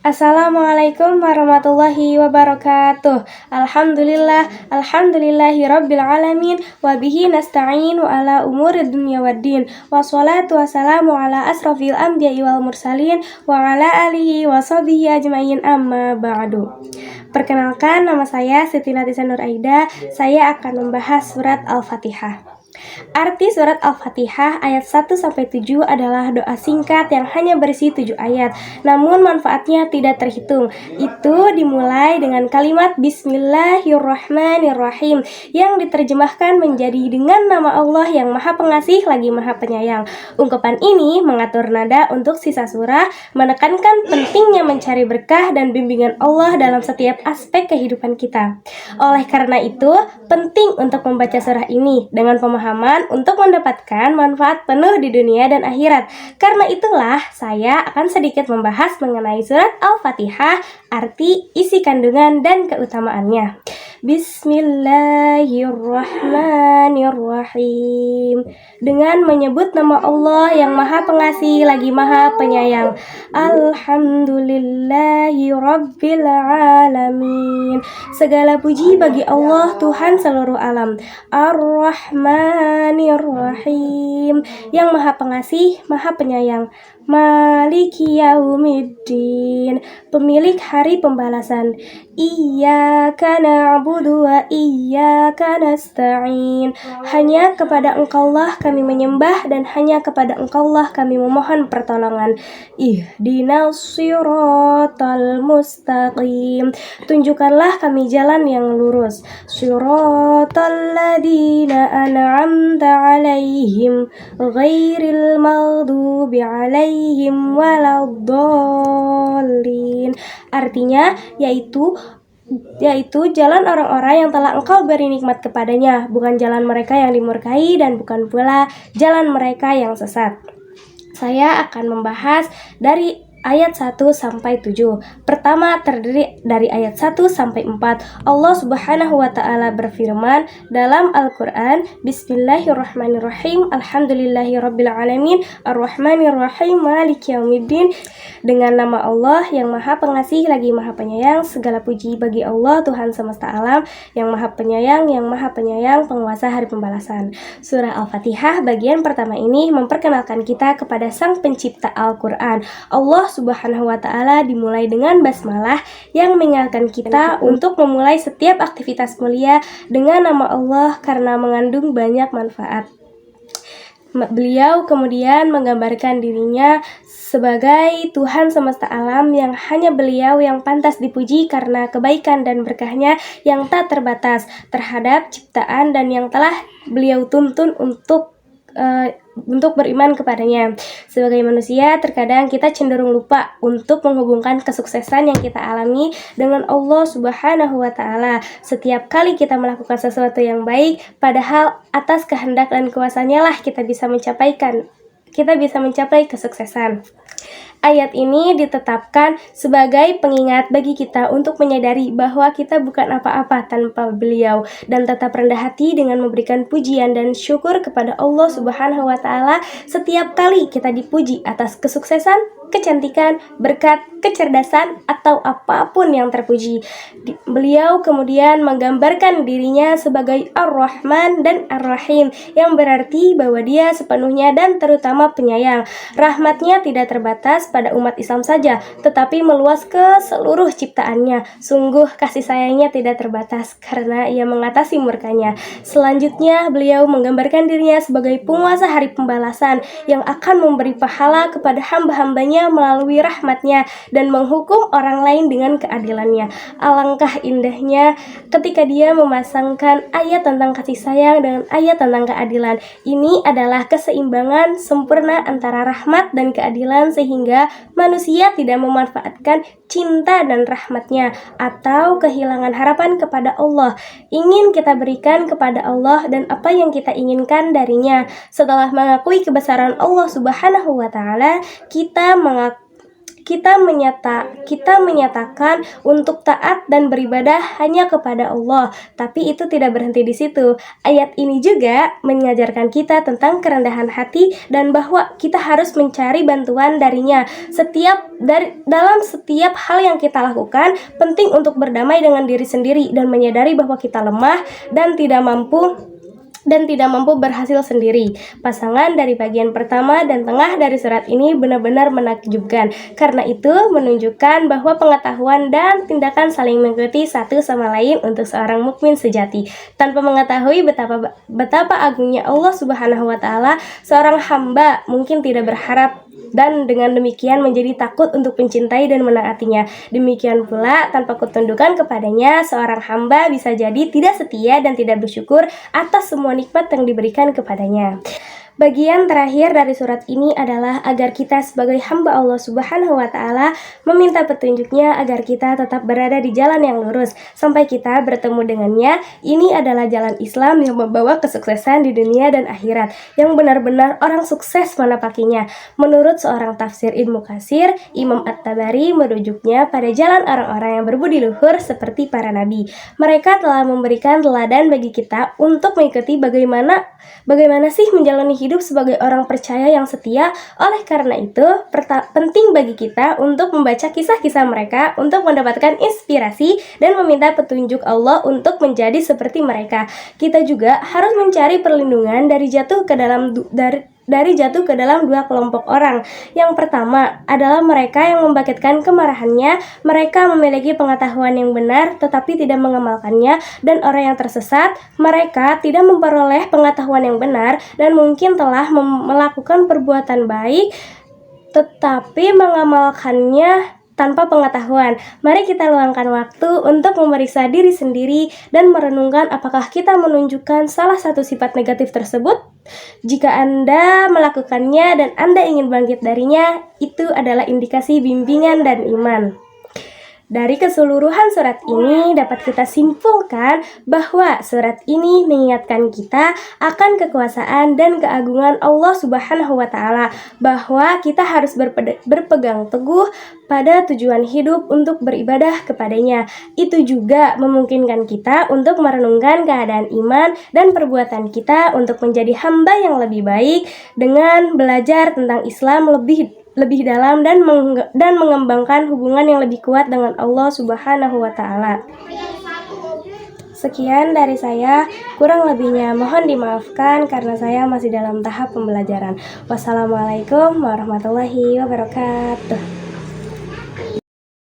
Assalamualaikum warahmatullahi wabarakatuh. Alhamdulillahi rabbil alamin. Wabihi nasta'in wa ala umuri dunya waddin. Wassalatu wassalamu ala asrafil anbiya'i wal mursalin wa ala alihi wa sahbihi ajma'in, amma ba'du. Perkenalkan, nama saya Siti Natisa Nur Aida. Saya akan membahas surat Al-Fatihah. Arti surat Al-Fatihah ayat 1-7 adalah doa singkat yang hanya berisi 7 ayat, namun manfaatnya tidak terhitung. Itu dimulai dengan kalimat Bismillahirrahmanirrahim yang diterjemahkan menjadi dengan nama Allah yang Maha Pengasih lagi Maha Penyayang. Ungkapan ini mengatur nada untuk sisa surah, menekankan pentingnya mencari berkah dan bimbingan Allah dalam setiap aspek kehidupan kita. Oleh karena itu, penting untuk membaca surah ini dengan pemahaman untuk mendapatkan manfaat penuh di dunia dan akhirat. Karena itulah saya akan sedikit membahas mengenai surat Al-Fatihah, arti, isi kandungan, dan keutamaannya. Bismillahirrahmanirrahim. Dengan menyebut nama Allah yang Maha Pengasih lagi Maha Penyayang. Alhamdulillahi rabbil alamin. Segala puji bagi Allah, Tuhan seluruh alam. Ar-Rahmanir-Rahim, yang Maha Pengasih, Maha Penyayang. Maliki yaumiddin, pemilik hari pembalasan. Iyyaka na'budu wa iyyaka nasta'in. Hanya kepada Engkaulah kami menyembah dan hanya kepada Engkaulah kami memohon pertolongan. Ihdinas siratal mustaqim. Tunjukkanlah kami jalan yang lurus. Siratal ladzina an'amta 'alaihim ghairil maghdubi 'alaihim waladdallin. Artinya yaitu jalan orang-orang yang telah Engkau beri nikmat kepadanya, bukan jalan mereka yang dimurkai dan bukan pula jalan mereka yang sesat. Saya akan membahas dari ayat 1-7. Pertama terdiri dari ayat 1-4. Allah Subhanahu wa ta'ala berfirman dalam Al-Quran, Bismillahirrahmanirrahim, Alhamdulillahirabbil alamin, Ar-Rahmanirrahim, Maliki yaumiddin. Dengan nama Allah yang Maha Pengasih lagi Maha Penyayang. Segala puji bagi Allah, Tuhan semesta alam, yang Maha Penyayang, penguasa hari pembalasan. Surah Al-Fatihah bagian pertama ini memperkenalkan kita kepada Sang Pencipta Al-Quran, Allah Subhanahu wa ta'ala, dimulai dengan basmalah yang mengingatkan kita untuk memulai setiap aktivitas mulia dengan nama Allah karena mengandung banyak manfaat. Beliau kemudian menggambarkan dirinya sebagai Tuhan semesta alam yang hanya Beliau yang pantas dipuji karena kebaikan dan berkahnya yang tak terbatas terhadap ciptaan dan yang telah Beliau tuntun untuk beriman kepadanya. Sebagai manusia, terkadang kita cenderung lupa untuk menghubungkan kesuksesan yang kita alami dengan Allah Subhanahu wa ta'ala. Setiap kali kita melakukan sesuatu yang baik, padahal atas kehendak dan kuasanya lah kita bisa mencapai kesuksesan. Ayat ini ditetapkan sebagai pengingat bagi kita untuk menyadari bahwa kita bukan apa-apa tanpa Beliau dan tetap rendah hati dengan memberikan pujian dan syukur kepada Allah Subhanahu wa ta'ala setiap kali kita dipuji atas kesuksesan, kecantikan, berkat, kecerdasan, atau apapun yang terpuji. Beliau kemudian menggambarkan dirinya sebagai Ar-Rahman dan Ar-Rahim, yang berarti bahwa Dia sepenuhnya dan terutama penyayang. Rahmatnya tidak terbatas pada umat Islam saja, tetapi meluas ke seluruh ciptaannya. Sungguh kasih sayangnya tidak terbatas karena Ia mengatasi murkanya. Selanjutnya, beliau menggambarkan dirinya sebagai penguasa hari pembalasan yang akan memberi pahala kepada hamba-hambanya melalui rahmatnya dan menghukum orang lain dengan keadilannya. Alangkah indahnya ketika Dia memasangkan ayat tentang kasih sayang dengan ayat tentang keadilan. Ini adalah keseimbangan sempurna antara rahmat dan keadilan sehingga manusia tidak memanfaatkan cinta dan rahmatnya atau kehilangan harapan kepada Allah. Ingin kita berikan kepada Allah dan apa yang kita inginkan darinya. Setelah mengakui kebesaran Allah Subhanahu wa ta'ala, kita kita menyatakan untuk taat dan beribadah hanya kepada Allah, tapi itu tidak berhenti di situ. Ayat ini juga mengajarkan kita tentang kerendahan hati dan bahwa kita harus mencari bantuan darinya. Dalam setiap hal yang kita lakukan, penting untuk berdamai dengan diri sendiri dan menyadari bahwa kita lemah dan tidak mampu berhasil sendiri. Pasangan dari bagian pertama dan tengah dari surat ini benar-benar menakjubkan. Karena itu menunjukkan bahwa pengetahuan dan tindakan saling mengikuti satu sama lain untuk seorang mukmin sejati. Tanpa mengetahui betapa agungnya Allah Subhanahu wa taala, seorang hamba mungkin tidak berharap dan dengan demikian menjadi takut untuk mencintai dan menaatinya. Demikian pula tanpa ketundukan kepadanya, seorang hamba bisa jadi tidak setia dan tidak bersyukur atas semua nikmat yang diberikan kepadanya. Bagian terakhir dari surat ini adalah agar kita sebagai hamba Allah Subhanahu wa taala meminta petunjuknya agar kita tetap berada di jalan yang lurus sampai kita bertemu dengannya. Ini adalah jalan Islam yang membawa kesuksesan di dunia dan akhirat, yang benar-benar orang sukses menapakinya. Menurut seorang tafsir Ibnu Katsir, Imam At-Tabari merujuknya pada jalan orang-orang yang berbudi luhur seperti para nabi. Mereka telah memberikan teladan bagi kita untuk mengikuti bagaimana sih menjalani hidup sebagai orang percaya yang setia. Oleh karena itu, penting bagi kita untuk membaca kisah-kisah mereka untuk mendapatkan inspirasi dan meminta petunjuk Allah untuk menjadi seperti mereka. Kita juga harus mencari perlindungan dari jatuh ke dalam dua kelompok orang. Yang pertama adalah mereka yang membangkitkan kemarahannya. Mereka memiliki pengetahuan yang benar tetapi tidak mengamalkannya, dan orang yang tersesat, mereka tidak memperoleh pengetahuan yang benar dan mungkin telah melakukan perbuatan baik tetapi mengamalkannya tanpa pengetahuan. Mari kita luangkan waktu untuk memeriksa diri sendiri dan merenungkan apakah kita menunjukkan salah satu sifat negatif tersebut. Jika Anda melakukannya dan Anda ingin bangkit darinya, itu adalah indikasi bimbingan dan iman. Dari keseluruhan surat ini dapat kita simpulkan bahwa surat ini mengingatkan kita akan kekuasaan dan keagungan Allah Subhanahu wa taala, bahwa kita harus berpegang teguh pada tujuan hidup untuk beribadah kepadanya. Itu juga memungkinkan kita untuk merenungkan keadaan iman dan perbuatan kita untuk menjadi hamba yang lebih baik dengan belajar tentang Islam lebih dalam dan mengembangkan hubungan yang lebih kuat dengan Allah Subhanahu wa taala. Sekian dari saya, kurang lebihnya mohon dimaafkan karena saya masih dalam tahap pembelajaran. Wassalamualaikum warahmatullahi wabarakatuh.